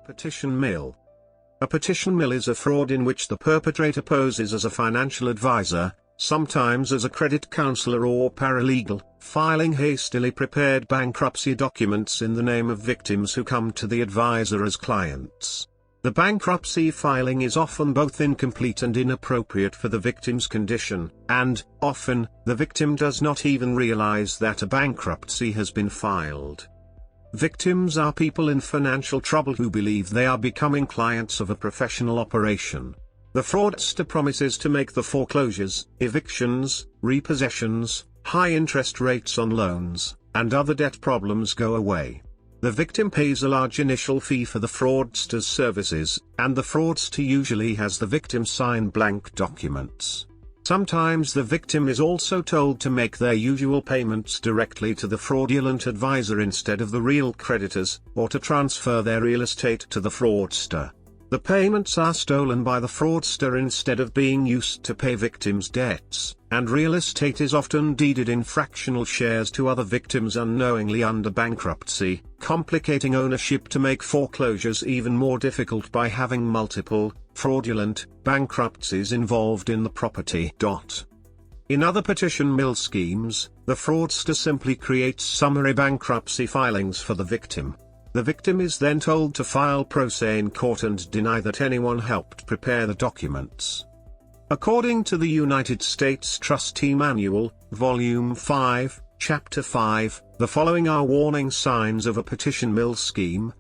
Petition mill. A petition mill is a fraud in which the perpetrator poses as a financial advisor, sometimes as a credit counselor or paralegal, filing hastily prepared bankruptcy documents in the name of victims who come to the advisor as clients. The bankruptcy filing is often both incomplete and inappropriate for the victim's condition, and, often, the victim does not even realize that a bankruptcy has been filed. Victims are people in financial trouble who believe they are becoming clients of a professional operation. The fraudster promises to make the foreclosures, evictions, repossessions, high interest rates on loans, and other debt problems go away. The victim pays a large initial fee for the fraudster's services, and the fraudster usually has the victim sign blank documents. Sometimes the victim is also told to make their usual payments directly to the fraudulent advisor instead of the real creditors, or to transfer their real estate to the fraudster. The payments are stolen by the fraudster instead of being used to pay victims' debts, and real estate is often deeded in fractional shares to other victims unknowingly under bankruptcy, complicating ownership to make foreclosures even more difficult by having multiple, fraudulent, bankruptcies involved in the property. In other petition mill schemes, the fraudster simply creates summary bankruptcy filings for the victim. The victim is then told to file pro se in court and deny that anyone helped prepare the documents. According to the United States Trustee Manual, Volume 5, Chapter 5, the following are warning signs of a petition mill scheme: